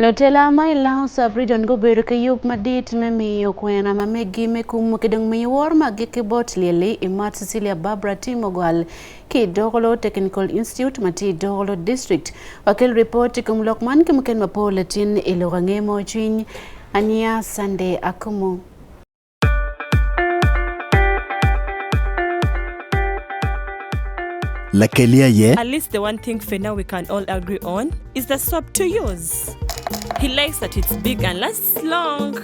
Lotela mai lao sabri don go beru ke yup madit me miyo kwena ma megi me kumu ke dong me war ma ge ke bot lele imat Cecilia Barbara Timogwal ke Dogolo Technical Institute mati Dogolo District wakil report kum lokman ke mken mapolatin ilorange mo chin ania Sunday akumu. At least the one thing for now we can all agree on is the soap to use. He likes that it's big and lasts long.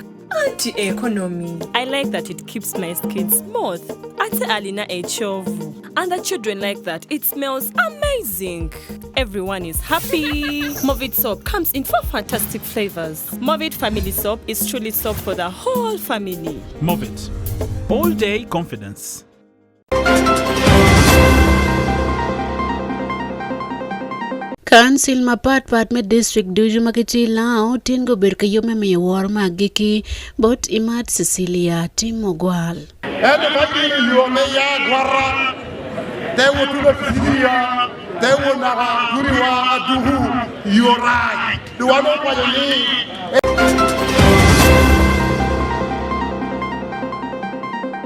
Anti-economy. I like that it keeps my skin smooth. Ate Alina Echovu. And the children like that. It smells amazing. Everyone is happy. Movit soap comes in 4 fantastic flavors. Movit family soap is truly soap for the whole family. Movit. All day confidence. Council mapat me district duju makiti lao tingo berkayo me war magiki bot imat Cecilia Timogwal. Ede magini yuome ya gwara tewo tulo Cecilia tewo naga turiwa aduhu yorai duwano kwa yoni.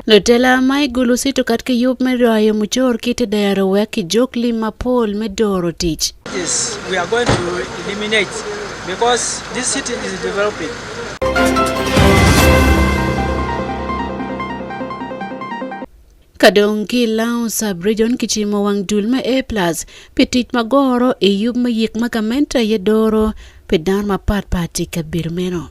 Lotela mai gulusito katke yup me rayo muchor kite dayaro weki jokli mapol me doro teach. Yes, we are going to eliminate because this city is developing. Kadongi lao sub-region kichimo wang dulme A+, petit magoro e yub me yik makamenta yedoro pedan mapat pati kabirmeno.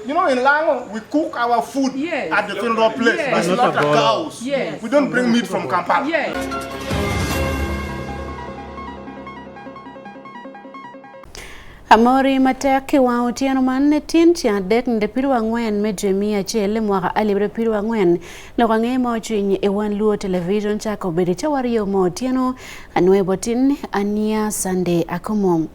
You know, in Lango, we cook our food at the funeral place. Yes. We slaughter cows. Yes. We don't bring meat from Kampala. Yes. Amori mataki wa utiano manne tintia dek ndepiru wangwen mejemia chele mwaka alibre piru wangwen lokange mo chinyi ewan luo television chako berita wario mo utiano anwebotin ania Sunday akomo.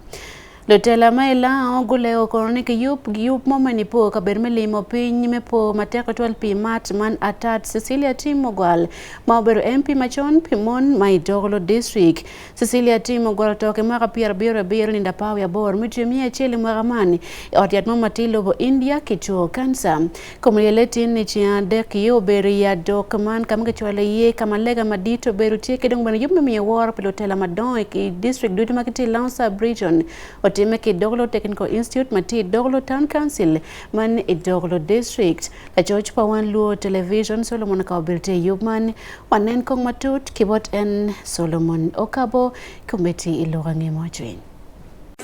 Lotela maila ogule okoroni ke yup momani po kabermeli mo piny me po mateka 12 pi mat man atat Cecilia Timogwal maoberu MP machon pimon mai Dogolo District. Cecilia Timogwal toke mwaka biro ninda pawe ya bor mjemia chele mwaka mani otiat mo matilo bo India kichuo kansa. Komulieleti ni chia dek yo beri ya dokuman kamge chwale ye kamalega madito beru tieke dong bana yup me war pelotela madon ki district duty makiti Lansa Region. Timeki Dogolo Technical Institute mati Dogolo Town Council man e Dogolo District la George Pawan Luo Television Solomon Kaubilte Yubman wanen kong matut kibot en Solomon Okabo kumeti ilorange mojwin.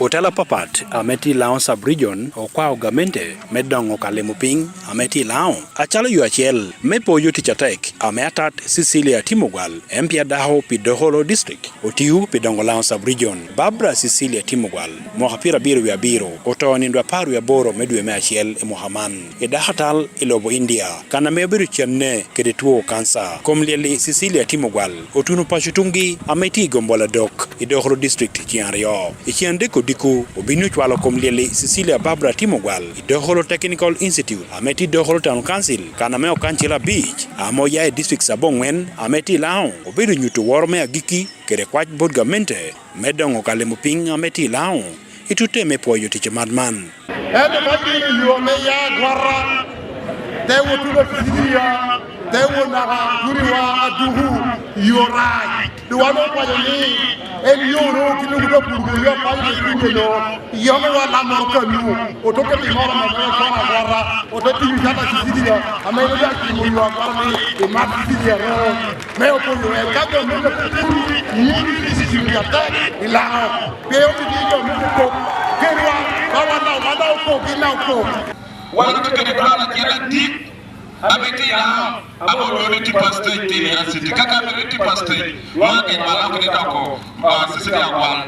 Otela papat ameti lao sub-region okwa ogamente medongo kalemuping ameti lao achalo yu achiel mepo yuti chatek ameatat Cecilia Timogwal MP daho pi Dogolo District otiu pi dongo lao sub-region Barbara Cecilia Timogwal mohapira biru ya biro otoni ndwa paru ya boro medwe me achiel Mohaman dahatal ilobo India kana mebiru chenne kedetuo kansa komlieli Cecilia Timogwal otunu pashutungi ameti gombola dok Dogolo District chiario ichiandeko diku obinu chwalo komlieli Cecilia Barbara Timogwal Dogolo Technical Institute ameti Dogolo Town Council kana meo kanchila beach amoya district sabongwen ameti lao obiru nyutu worme agiki kere kwach bodgamente medongo kalemuping ameti lao itute mepo yutiche madman. Ede magini yuome ya gwara tewo tulo Cecilia tewo naga turiwa aduhu yorai duwano kwa yoni. El yoro kinu kuda purgu yo paji kinu yo wa la morkanu otoke ti mora ma ko agora ototi yata Cecilia amelo ya kinu yo agora ni ma Cecilia ro me opo yo e kago me ni Cecilia ta ila pe o ti yo me ko kerwa kawana wada ko kina ko wala ke de bana kira dik abeti ya abo reti pastor tini asiti kaka reti pastor wage mala ko dako Cecilia Gwal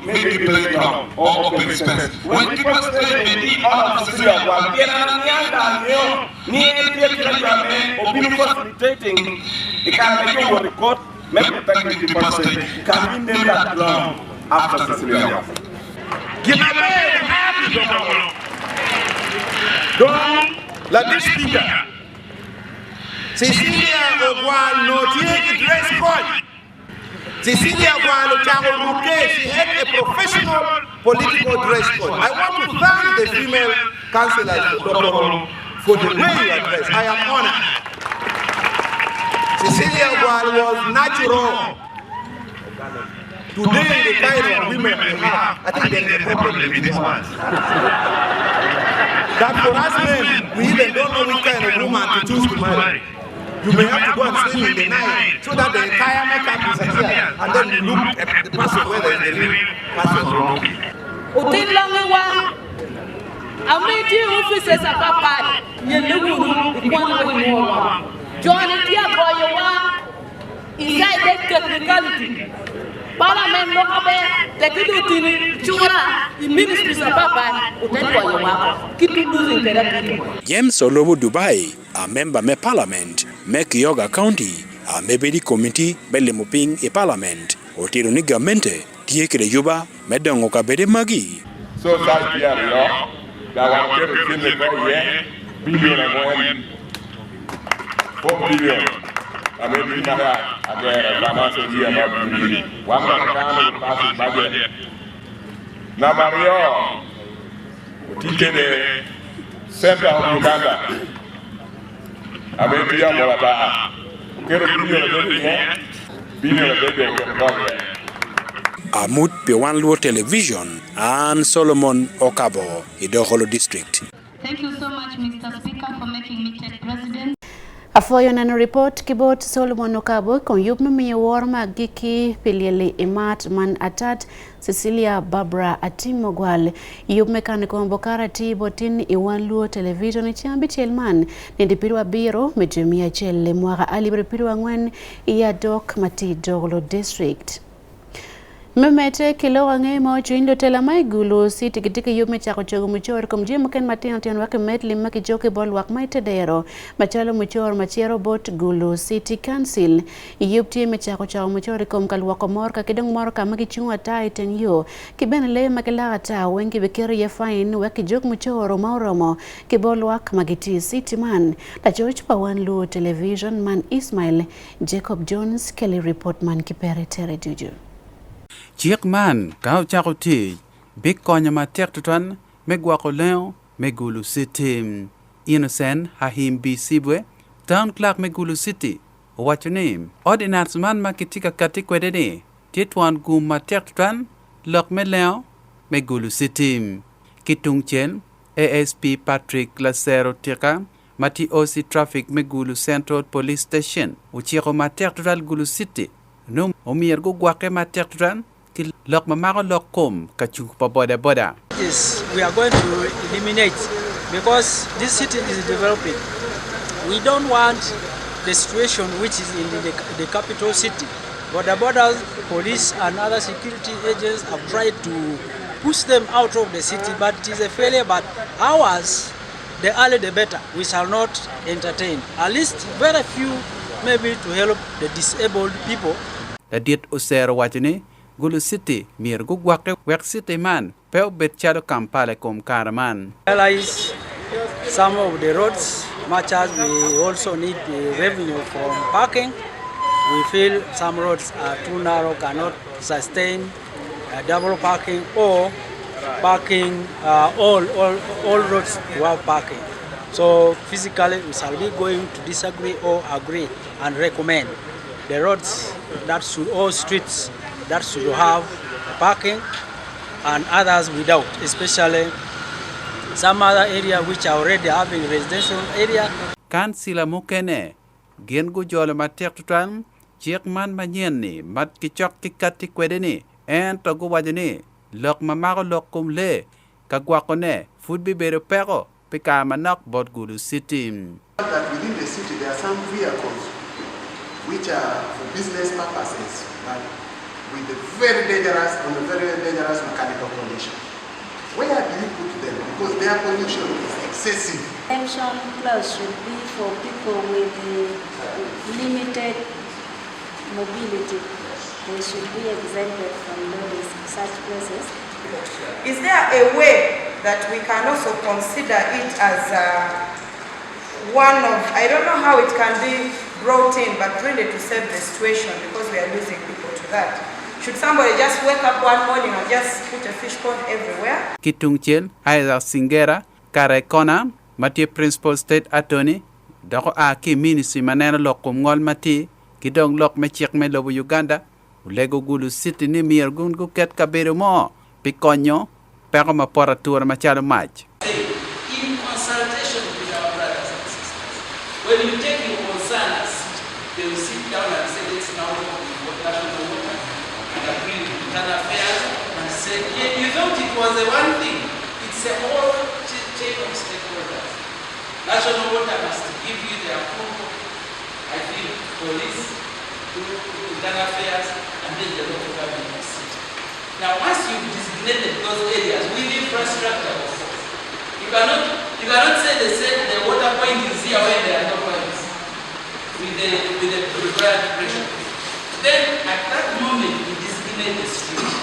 make playground or open space when people stay medi all of Cecilia Gwal yana nyanda yo ni ele ya me obinu facilitating ikana yo record make protecting the pastor can be that long after Cecilia Gwal gina me donc la distingue Cecilia Gwal no tiene dress code. Cecilia Gwal she had a professional political dress code. I want to thank the female councillors for the way you are dressed. I am honored. Cecilia was natural. Today, the kind of women we have, I think there's a problem with this one. That for us men, we even don't know which kind of woman to choose to marry. You may have to go and swim in the night so that the entire makeup is here, and then you look at the person whether it's the real person or not. Ameti offices at Papa, Yelugu, John Tiagoya, inside that technicality. Parliament Lokabe, the Kidu Chura, the ministries of Papa, keep losing the James Olobo Dubai, a member me parliament, make Yoga County, a mebedi committee, Belemoping e parliament, or Tironi Gamente, Tieke de Yuba, Medon Okabede Magi. So that year, that one kept in the billion and 4 billion. I mean, again, financial year, one man passes budget. Now, Mario, teaching the center of Uganda. I mean, we are more billion. Amut Pewanluo Television and Solomon Okabo, Idoholo District. Thank you so much, Mr. Speaker, for making me take president. Afoyo nano report kibot Solomon Okabo kon yup mamiya warma giki pilili imat man atat Cecilia Barbara Atimogwal yup mekaniko mbokara ti botin Iwanluo Television chambi chelman nindipirwa biro mejumia chele mwaka alibiripirwa ngwen iya dok mati Doglo District. Memete kilo wange mo chuindo tela mai gulu si tikitiki yup me chako chogo muchor kumji muken matino tian wake metli maki joke bol wak mai tedero machalo muchor machiero bot gulu city council yup tie me chako chogo muchor kum kalwako mor ka kidong mor ka maki chungwa tai ten yo kiben le makila ta wengi bekeri ye fine wake jok muchor mauromo kibol wak magiti city man la George Iwanluo Television man Ismail Jacob Jones Kelly report man kipere tere juju. Chiek man kau chakuti big konya matek tuan megwako leo Megulu City. Innocent Hahim B. Sibwe, Town Clerk Megulu City. What's your name? Ordinance man makitika katikwedede. Tietwan gum matek tuan lok me leo Megulu City. Kitung Chen ASP Patrick Lacero Tika Mati OC Traffic Megulu Central Police Station. Uchiro matek tuan Gulu City. No omiergo gwake matek tuan Lok mamaro lok kom kachuk pa boda. Yes, we are going to eliminate because this city is developing. We don't want the situation which is in the capital city. Borders, police and other security agents have tried to push them out of the city, but it is a failure. But ours, the earlier the better. We shall not entertain. At least very few, maybe to help the disabled people. The diet osero watine. Gulu City, mir gugwake wek city man, peo bet chado kampale kom karaman. Realize some of the roads, much as we also need the revenue from parking. We feel some roads are too narrow, cannot sustain double parking or parking, all roads to have parking. So physically we shall be going to disagree or agree and recommend the roads that should, all streets that should have parking and others without, especially some other area which are already having residential area. Kan sila mukene gen gu jole matek tutan chiek man manyen ni mat kichok kikati kwede ni en to gu wajeni lok mamako lok kumle kagwakone food bi bere pero pika manok bot Gulu City. That within the city there are some vehicles which are for business purposes, but with a very dangerous mechanical condition. Where do you put them? Because their pollution is excessive. Exemption clause should be for people with limited mobility. They should be exempted from those such places. Is there a way that we can also consider it as one of, I don't know how it can be brought in, but really to save the situation because we are losing people to that. Should somebody just wake up one morning and just put a fish pond everywhere? Kitung Chel, Isaac Singera, Kare Kona, Mati Principal State Attorney, Dako Aki Ministry Manana Lokum Ngol Mati, Kidong Lok Mechik Melobo Uganda, Ulego Gulu City ni Mirgun Guket Kabero Mo, Piconyo, Peroma Poratura Machado Mach. In consultation with our brothers and sisters, when you take your concerns, they will sit down and say, let's now look at national water and agree with internal affairs and say, yeah, you thought it was the one thing. It's a whole chain of stakeholders. National water must give you the approval, I think, police, internal affairs, and then the local government of city. Now, once you've designated those areas with infrastructure, of course, you cannot say the water point is here when there are no points with the required pressure. Then, at that moment, you designate the street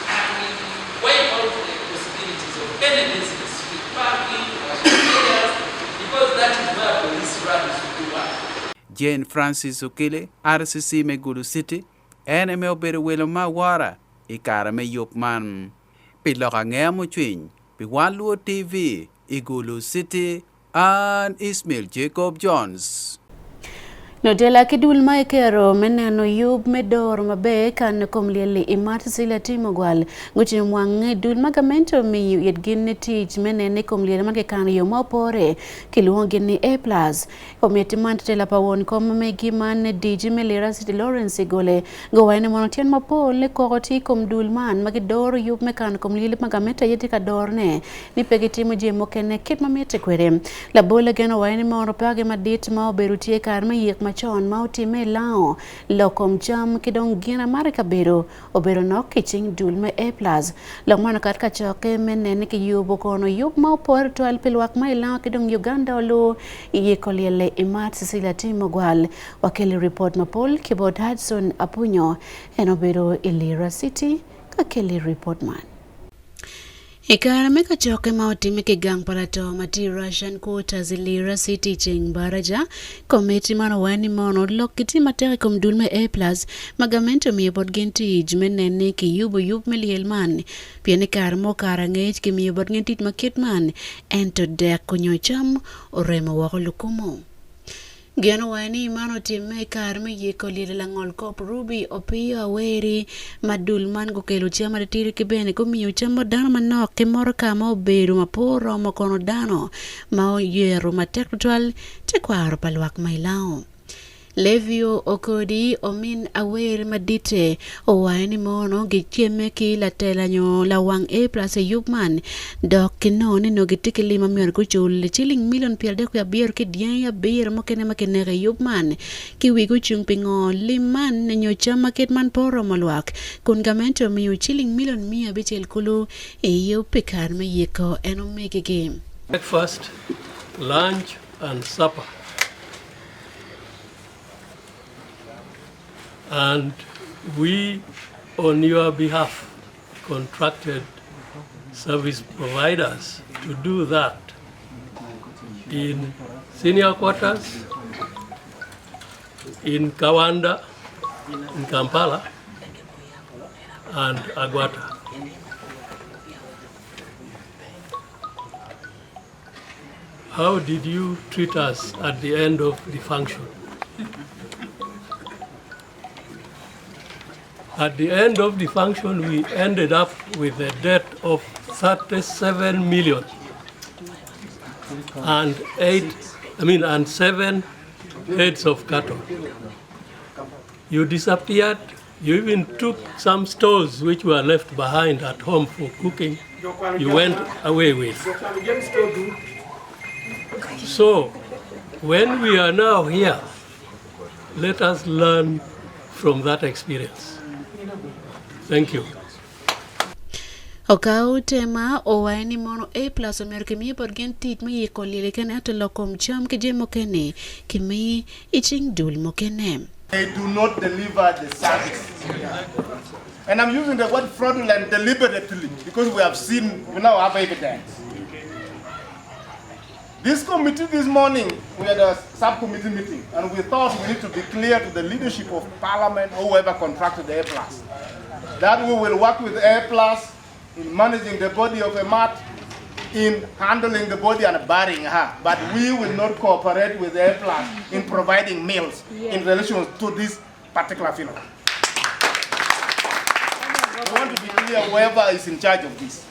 and we wipe out the possibilities of any business, street parking, areas, because that is where police runs to do work. Jane Francis Ukile, RCC Megulu City, NML Beruelo Mawara, Ikara Me Yopman, Piloka Ngamuchwin, Piwanluo TV, Igulu City, and Ismail Jacob Jones. No dela kidul maikero meneno yub medor mabe kan komlieli imat sila timogwal nguchi mwange dul magamento mi yedgin teach menene komlieli make kan yo mopore kiluongi ni A+ komiti man tela pawon kom megi man DJ Melira City Lawrence gole gowaine monotien mapol le kokoti kom dul man magidor yub mekan komlieli magamento yetika dorne ni pegitimo je mokene kit mamete kwere la bola geno waine monopage madit ma oberutie kar me yek machon mauti me lao lokom jam kidong gina marika bero obero nok kiching dul me A+ longmana katka choke menene ki yubo kono yub mau por tual pilwak me lao kidong Uganda olo iye koliele imat Cecilia Timogwal wakili report mapol keyboard Hudson Apunyo enobero Ilira City kakeli report man. Ikara meka choke mauti meke gang palato mati Russian quarters Ilira City ching baraja komiti mano wani mono lokiti matere kom dulme A+ magamento mi bodgenti jmenene ki yubo yub melielman piene karmo karangej ki mi bodgenti makitman ento de konyocham oremo wako lukumo. Geno wani mano time karmi yeko lile langol kop ruby opio aweri madul man go kelo chiama de tiri kibene ko miyo chamo dano manok ke moro kama oberu maporo makono dano mao yero matektual te kwaro palwak mailao. Levio okodi omin awer madite o wani mono gichieme ki la tela nyo la wang A+ yubman dok kinoni no gitikili mamior kuchul chiling million pierde ku bier ki dien ya bier mokene makene re yubman ki wigu chumpingo liman nyo chama kitman poro malwak kun gamento miu chiling million mia bichel kulu e pikar me yeko eno mege game. Breakfast, lunch and supper. And we, on your behalf, contracted service providers to do that in senior quarters, in Kawanda, in Kampala, and Agwata. How did you treat us at the end of the function? At the end of the function, we ended up with a debt of 37 million and 7 heads of cattle. You disappeared. You even took some stores which were left behind at home for cooking. You went away with. So, when we are now here, let us learn from that experience. Thank you. Okau tema owaini mono A+ America mi borgen tit mi yikolile ken atolokom cham keje mokene kimi iching dul mokene. They do not deliver the service. And I'm using the word fraudulent deliberately because we have seen, have evidence. This committee this morning, we had a subcommittee meeting, and we thought we need to be clear to the leadership of Parliament, whoever contracted A+, that we will work with A+ in managing the body of a mat, in handling the body and burying her, but we will not cooperate with A+ in providing meals in relation to this particular funeral. We want to be clear whoever is in charge of this.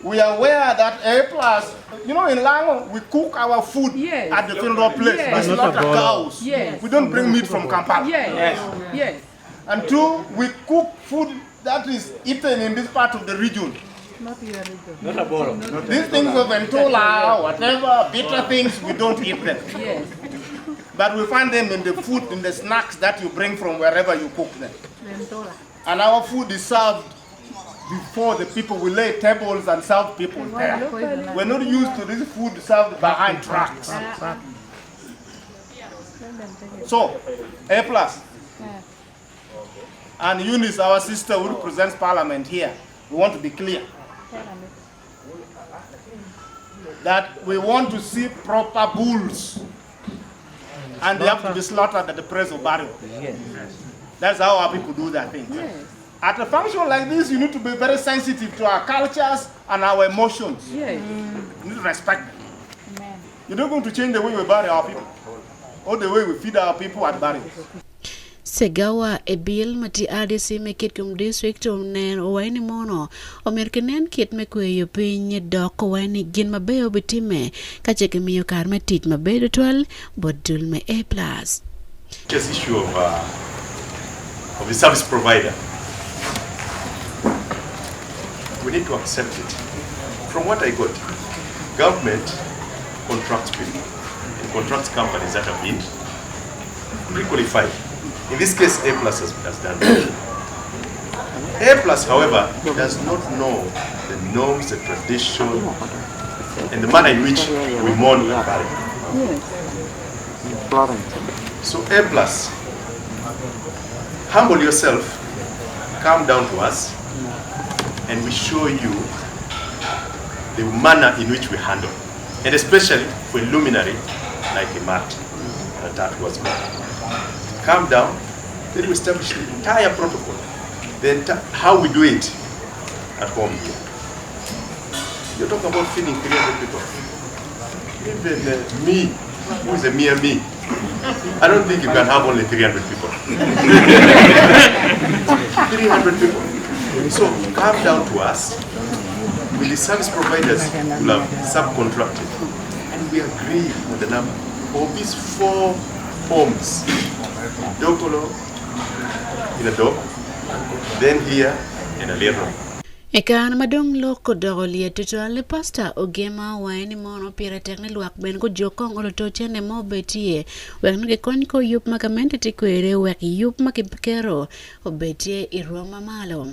We are aware that A+, you know, in Lango, we cook our food at the funeral place. Yes. We slaughter cows. Yes. We don't bring meat from Kampala. Yes. Yes. And two, we cook food that is eaten in this part of the region. Not your region. Not a bottle. These things of Ventola, whatever, bitter things, we don't eat them. Yes. But we find them in the food, in the snacks that you bring from wherever you cook them. Ventola. And our food is served before the people. We lay tables and serve people there. We're not used to this food served behind trucks. So, A+. And Eunice, our sister who represents Parliament here, we want to be clear that we want to see proper bulls, and they have to be slaughtered at the place of burial. That's how our people do that thing. At a function like this, you need to be very sensitive to our cultures and our emotions. You need to respect them. You're not going to change the way we bury our people or the way we feed our people at burials. Segawa ebil mati RDC mekit kum district nen wani mono omerkenen kit mekwe yo pinye dok wani gin mabeyo bitime kache kemiyo karme tit mabedo twal bodul me A+. Just issue of the service provider. We need to accept it. From what I got, government contracts people and contracts companies that have been pre-qualified. In this case, A+ has done that. A+, however, does not know the norms, the tradition, and the manner in which we mourn and bury. So A+, humble yourself, come down to us, and we show you the manner in which we handle, and especially for a luminary like a mat that was made. Come down, then we establish the entire protocol, how we do it at home here. You're talking about feeding 300 people. Even me, who is a mere me, I don't think you can have only 300 people. 300 people. So come down to us with the service providers who have subcontracted, and we agree on the number of these 4 homes. Dokolo in a dog, then here in a little. Ekan madong loko dogoli tutuale pasta ogema wani mono pira tekne luak ben ko jokong olotoche ne mo betie wek ke kon ko yup makamente tikwere wek yup makipkero obetie iroma malo.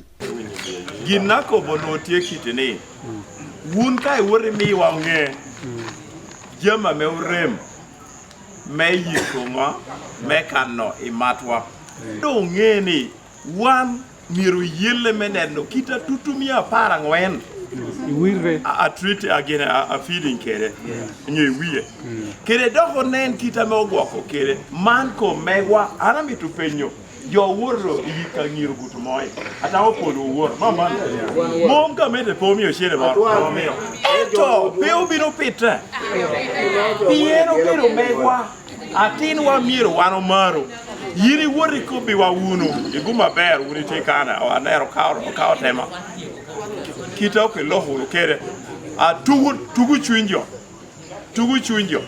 Ginako bonotie kitene. Wun kai wore mi wange. Jema me urem. Me yikoma me kano imatwa. Do ngeni wan miru yelle meneno kita tutumia para ngwen. Iwire a treat again a feeding kere. Nye wiye. Kere doko nen kita me ogwako kere man ko mewa ana mitu penyo. Yo woro yika ngiru gutu moy. Ata opolo woro mama. Monga mete pomio shere ba. Eto peu bino pita. Piero pero mewa. Atin wa miro wano maro. Yiri wori ko bi wa wuno. Iguma ber wuri te kana o anero kawo tema. Kita ko loho kere. A tugu chwinjo. Tugu chwinjo.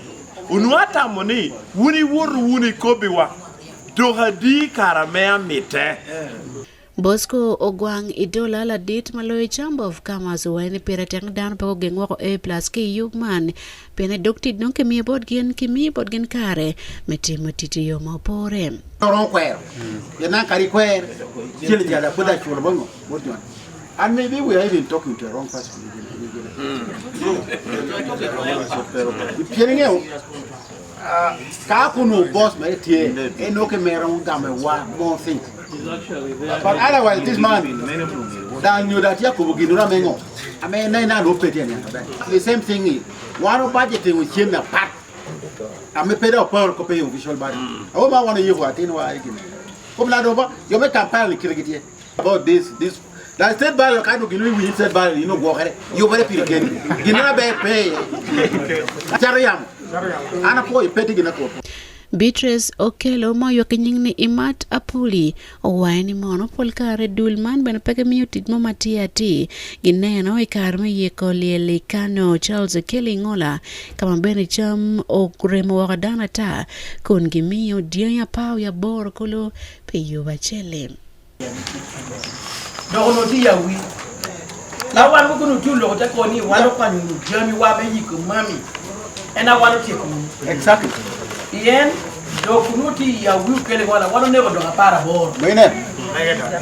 Unuata moni wuni woro wuni ko bi wa. Dohadi karamea mite. Bosco Ogwang idola la dit maloy chamber of commerce wani pera tang dan pa gengwa ko A+ ki yugman pene docted non ke mi bod gen kare meti motiti yo mapore toron kwero yana kari kwero jele jala poda chulo bongo modwan. And maybe we are even talking to the wrong person. Kakuno boss may tie and no camera game one more thing. But otherwise, this man, Dan knew that Yakubu Gidura Mengo. I mean, 9 the same thing is One budget with him a pack. I'm a paid up per copy of visual body. Oh, I want to use what in why. Come over, you make a pile about this. That said by the kind of we said by you know, walk you very pilican. You never pay. Chariam. Anna boy petting in a court. Beatrice Okelo moyo kinying ni Imat Apuli owaini mono polkare dulman bena peke muted mo matiati gineno ikarme yeko lieli kano Charles Kelly ngola kama beni cham o kuremo wakadana ta kun gimiyo diya pao ya bor kolo peyo bachele dono dia wi la wan mo kunu tulo ta ko ni walo kwanu jami wa be yiko mami ena walo ti ko exactly yen do kunuti ya wi kele wala walo nego do para bor mene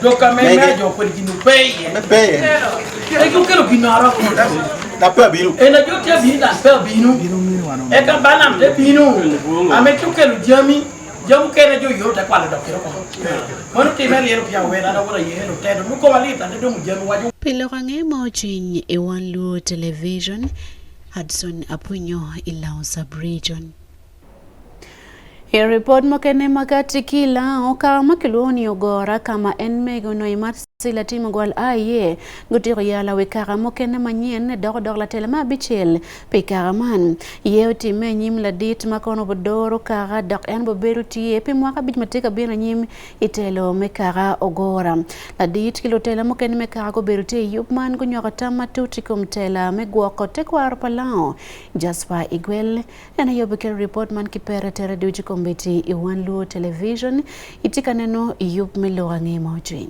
do kameme jo ko dinu pay e ko kelo kinara ko da pe binu ena jo te bi da pe binu e ka banam te binu ame ko kelo jami jamu kene jo yo ta kwala do kero ko mono ti meli ero pia wena da wala yelo te do ko walita de do mu jamu waju pelo kange mo chin e wan lu television Hudson Apunyo Ilao Sub-Region. Here report makene makati kila oka makiloni ogora kama enmego no imat sila timo gwal aye gutiro yala wekara mokene manyien dog la telema bichel pekara man yeo time nyim la dit makono bodoro kara dak en boberu tie pe mwaka bit mateka bina nyim itelo mekara ogora la dit kilo tela mokene mekara go beru tie yupman go nyoka tama tutikum tela megwoko tekwar palao Jasper Igwel ena yobeke report man kipera tere duji kombeti iwan luo television itika neno yup melo ange mojin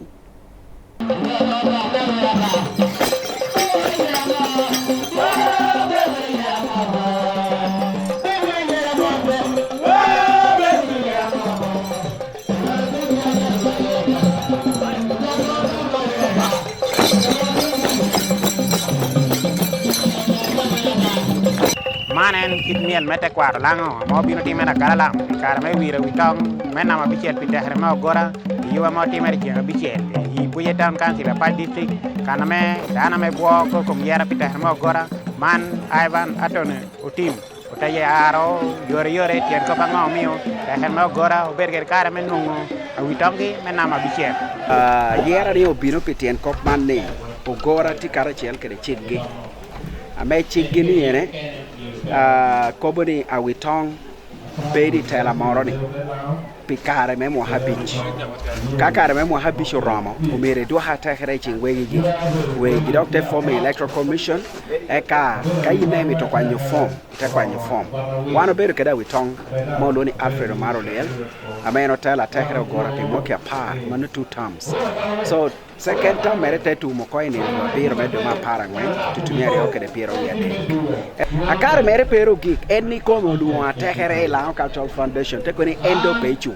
manen kit miel mete kwaro lango mo bino timena kala kara me wira witong mena ma bichel pitehre ma gora yuwa mo timere jenga bichel yi buye town council pa district kana me dana me bo ko kom yara pitehre ma gora man Ivan Atone utim utaye aro yore tien ko bango mio teher ma gora oberger kara me nungo witongi mena ma bichel yara ni obino pitien kok man ne ogora ti kara chel kede chitgi ame chitgi ni ene koboni awitong bedi tela moroni pikare me mo habich kakare me mo habich romo umere do hata khere chingwegi we doctor form electoral commission eka kayime mi to kwanyo form te kwanyo form wano beru kada witong mo loni Alfred Marolel ameno tela tekre gora pe mo ke par manu 2 terms so second term merete tu mo koini biro medo ma para ngwen tutumia re okede piro ya de akare mere pero gik eni komo duwa tekere la cultural foundation te koni endo pechum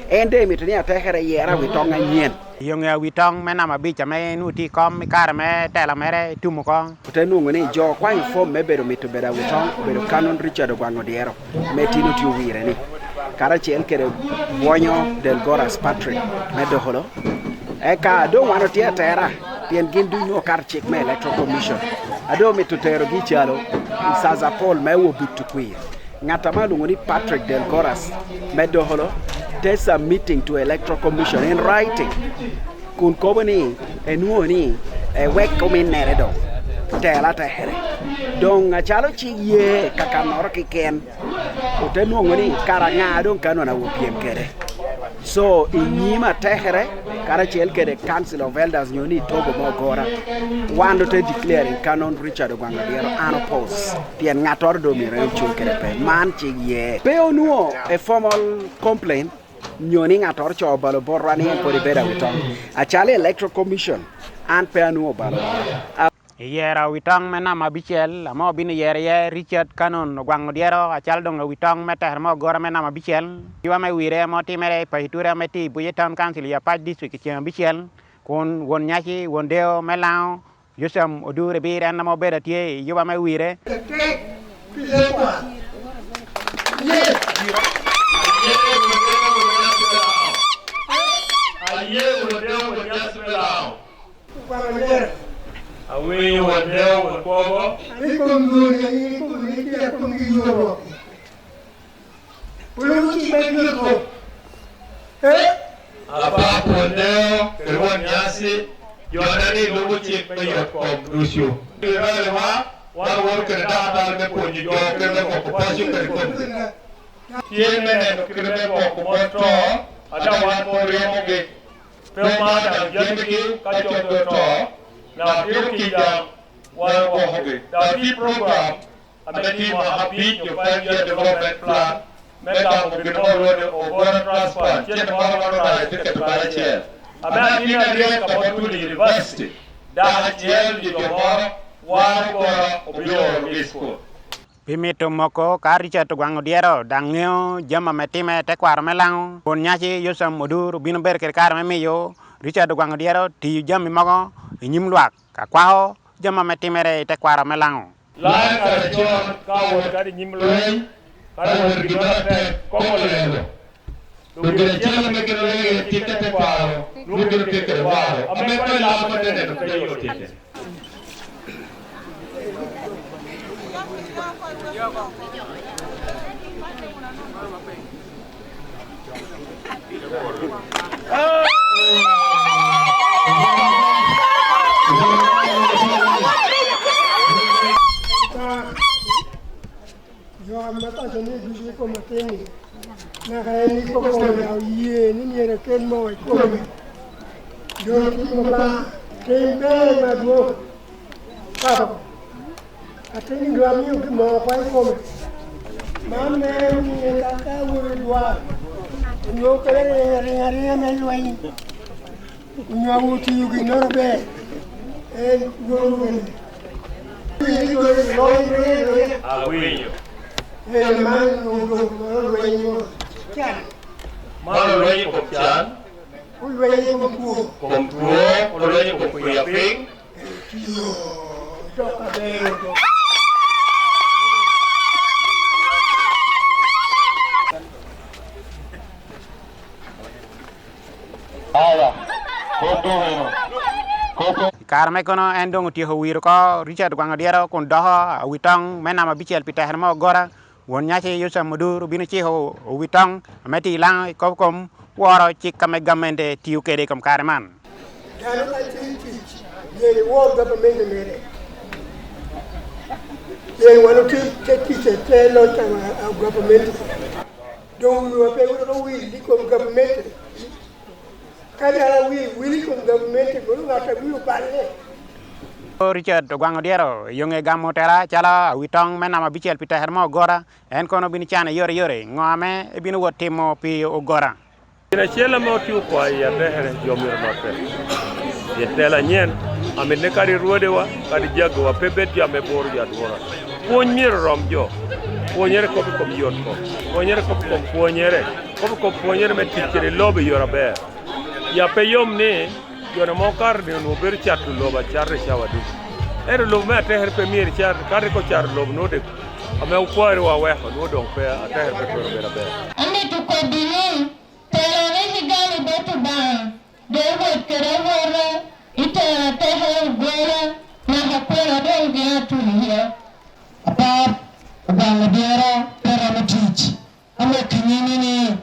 ende mitni atekere yera witong anyien yonga witong mena ma bicha me nuti kom kare me tela mere tumo ko tenungo ni jo kwa inform mebedo mitubeda witong bedo Canon Richard Ogwango Diero metino ti wire ni karachi elkere Bonyo del Goras Patrick medo holo eka do wano tia tera tien gindu no karchik me electoral commission ado mitutero gichalo Saza Paul mewo bitukwi ngata malungo ni Patrick del Goras medo holo there's a meeting to electoral commission in writing kun koboni enuoni wek komin neredo tela tehere dong chalo chi ye kakanor kiken utenuongo ni karanga dong kanona wopiem kere so inyima tehere karachel kere council of elders nyoni togo mogora wando te declare Canon Richard Ogwango Diero anopos tien ngator do mire chukere pe man chi ye pe onuo a formal complaint nyoni ngator cho balo borwani ko ribera witong achale electoral commission an pe anu balo yera witong mena ma bichel amo bin yere Richard Canon Ogwango Diero achal dong witong meter mo gora mena ma bichel iwa me wire mo timere pahitura meti buye town council ya pa district che bichel kon won nyaki won deo melao yosam odure bir an mo beda tie iwa me wire Awe wadeo wakobo. Iko mzuri, iko mzuri ya kumijoro. Uluki bagiro. Apa wadeo kerwan yasi yodani lugu chik payot kom rusyo. Iralewa war kereta dal me ponyi jo kerme ko pasyu kerkom. Kien menen kerme ko moto ada wan mo remoge. Pema dan jemki kacok to. Now, here one okay. The program, Ameti Mahapi, your 5-year development plan, Meta Road or Border Transport, Jet Mara, Ticket Ameti Kabatu University, that jail is the one school. Pimito moko karicha to gwango diero dangyo jama metime te kwar melang pon nyachi yosam modur bino ber ker kar meyo Richard gwango diero ti jami mago nyim luak ka kwao jama metime re te kwar melang la ka chon ka wo ka nyim loy ka wo ribara te ko lelo to ge jama me ke le ti te kwaro lu ge ke kwaro ame ko la ma te ne ko yo ti Yo amata jeni biji ko mateni na kaeni ko ko ya ye ni ni ken mo ko yo ti mo ba tembe ma do pa ateni do ami ko mo ko ko mame ni ka ka wuri dwa no kale re me loyi no wuti yugi no be e go Aguinho. Mano Lorenho Copian. O Lorenho Copian. Comprou, o Lorenho Copian. Toca bem. Aya. Copian. Karme kono endong ti hawir ko Richard gwango diero kun doho witong menama bichel pitaher mo gora won nyache yusa mudur binu chi ho witong meti lang ko kom woro chi kame gamende tiu kede kom karman Dano ka tinti ye wo government mere ye wano ti te lo tama government don yo pe wo wi li ko government kada wi ko government ko ngata wi balle Richard gwango diero yonge gamo tera chala witong menama bichel pitaher mo gora en kono bini chana yore ngame e binu wotimo pi ogora ina chela mo tiu ko ya behere jomir note ye tela nyen amene kari ruode wa kari jago wa pebet ya me bor ya dwora ponyir romjo ponyere ko yot ko ponyere ko ponyere me tikere lobe yora be ya pe yom ne yona mo kar ne no ber chatu loba charre shawadu er lo me teher pe mir char kar ko char lob no de ame ukwari wa we no don pe ateher pe to bera be ame to ko dini tele ni gani betu ba de ho tere hore ite teher gora na hakora de ge tu hiya apa ubangdera pera mtich ame kinyini ni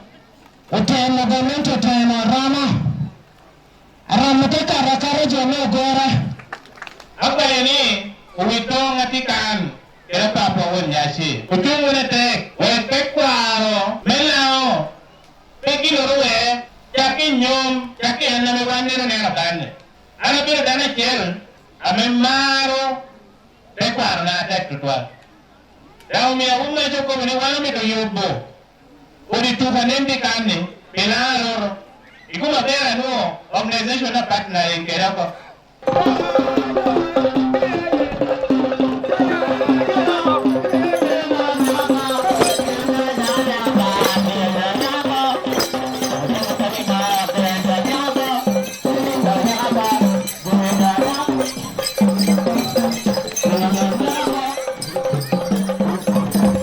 otema government otema rama Ramate kara jono gora. Apa ini? Uitong atikan. Kira papa won yasi. Utung wonete. Wonete kwaro. Melao. Peki lorwe. Jaki nyom. Jaki aname wanero nera bane. Ana pira dana kel. Ame maro. Te kwaro na tek tutwa. Yao mi auma joko mene wami to yobo. Odi tufa nembi kane. Pilaro. Ikuma bera no organization na partner ingera ko.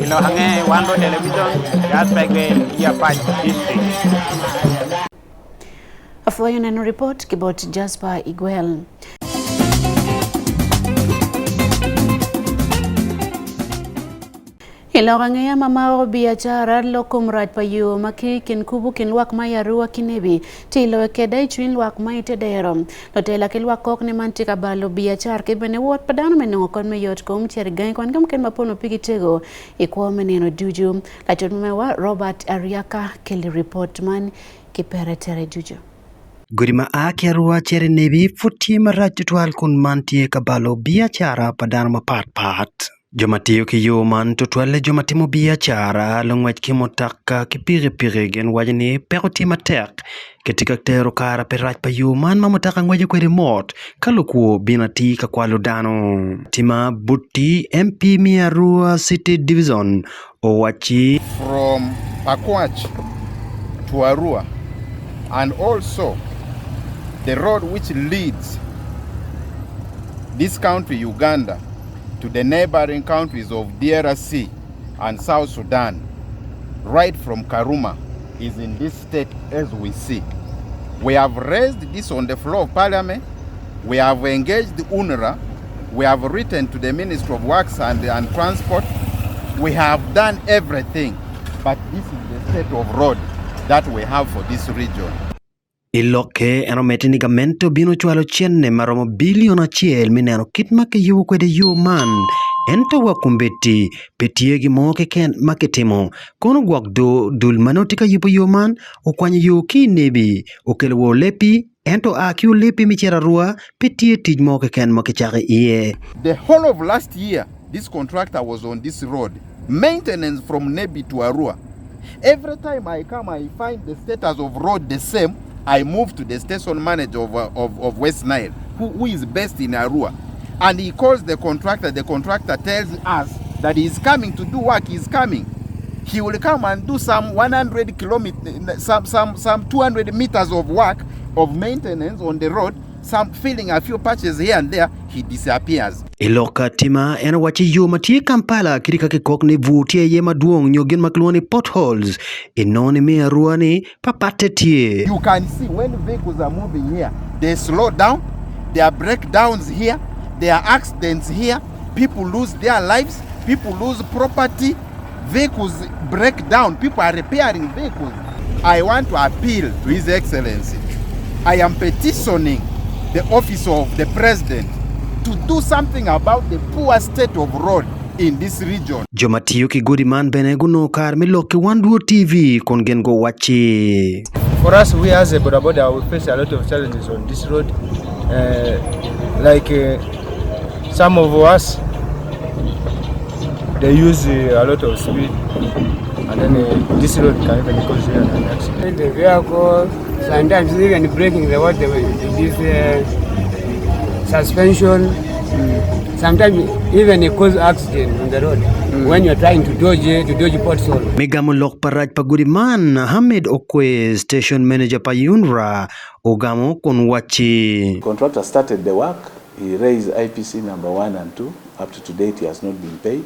Ilo hange wando television aspect ya patch district Afuayo neno report kibot Jasper Iguel. Ilorangea mama biashara lokumrat payo maki kin kubu kin wak maya ruwa kinebi tilo kedai chuin wak mai te derom lotela kel wakok ne mantika balo biashara ke bene wot padano menongo kon meyot kom tier gang kon kam ken mapono pikitego ikwo meneno duju la mewa Robert Ariaka keli report man kipere duju Gurima ake ruwa chere nebi futi marajutwal kun mantie kabalo biashara padano mapat Jomatiyo ki yoman tutwale jomatimo biashara longwaj kimotaka kipire gen wajani peroti matek ketika tero kara peraj pa yoman mamotaka ngwaje kwe remote kalukuo binati kakwalo dano tima buti MP Miarua City Division owachi from Pakwach to Arua and also the road which leads this country Uganda to the neighboring countries of DRC and South Sudan, right from Karuma, is in this state as we see. We have raised this on the floor of Parliament, we have engaged the UNRWA, we have written to the Ministry of Works and Transport, we have done everything, but this is the state of road that we have for this region. Iloke enometi nigamento bino chwalo chenne maromo biliona chiel mineno kitmake yuwo kwede man ento wakumbeti petiegi moke ken maketimo kono gwakdo dul manotika yupo man okwanyo yuki nebi okelwo lepi ento akiu lepi michera rua petie tij moke ken makechare iye. The whole of last year this contractor was on this road, maintenance from Nebi to Arua. Every time I come I find the status of road the same. I moved to the station manager of West Nile, who is based in Arua. And he calls the contractor tells us that he is coming to do work, he is coming. He will come and do some 100 kilometers, some 200 meters of work, of maintenance on the road, some filling a few patches here and there, he disappears. Iloka tima ena wachi yo matie Kampala kirika kikok ni vutie ye maduong nyogen makluani potholes inoni Miarua papate tie. You can see when vehicles are moving here, they slow down, there are breakdowns here, there are accidents here, people lose their lives, people lose property, vehicles break down, people are repairing vehicles. I want to appeal to His Excellency. I am petitioning the office of the president to do something about the poor state of road in this region. Jomatiyo ki Godiman beneguno kar miloki Wanduo TV kongen go wachi. For us, we as a boda we face a lot of challenges on this road. Some of us, they use a lot of speed, and then this road can even cause an accident. The vehicle sometimes even breaking this suspension. Sometimes even it cause accident on the road when you're trying to dodge pothole. Megamo lok paraj pa Godiman Hamed Okwe station manager pa UNRWA ogamo konwachi. Contractor started the work. He raised IPC number 1 and 2. Up to today, he has not been paid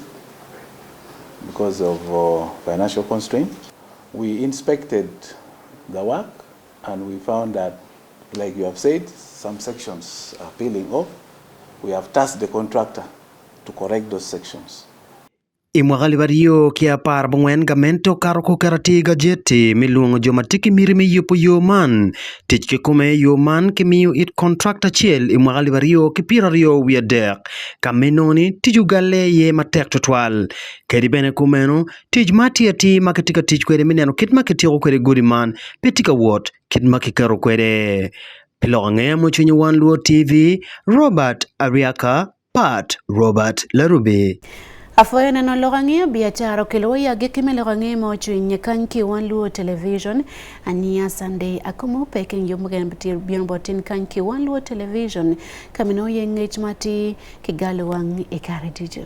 because of financial constraints. We inspected the work and we found that, like you have said, some sections are peeling off. We have tasked the contractor to correct those sections. Imwagali bariyo kia par bungwen gamento karoko karati gajeti milungo jomatiki mirimi yupo yoman tichke kume yoman kimiyo it contractor chiel imwagali bariyo kipira riyo wiadek kamenoni tijugale ye matek tutwal keribene kumeno tij matiati maketika tij kwere mineno kitmaketiro kwere Godiman petika wot kitmakikaro kwere Pilonge mochinyi Wanduo TV Robert Ariaka Pat Robert Larube. Afoya na nologangia biashara kilo ya gekime logangia mochinyi kanki Wanduo Television ania Sunday akumo peking yumugen batir bionbotin kanki Wanduo Television kamino yengech mati kigalo wang ikare dijo.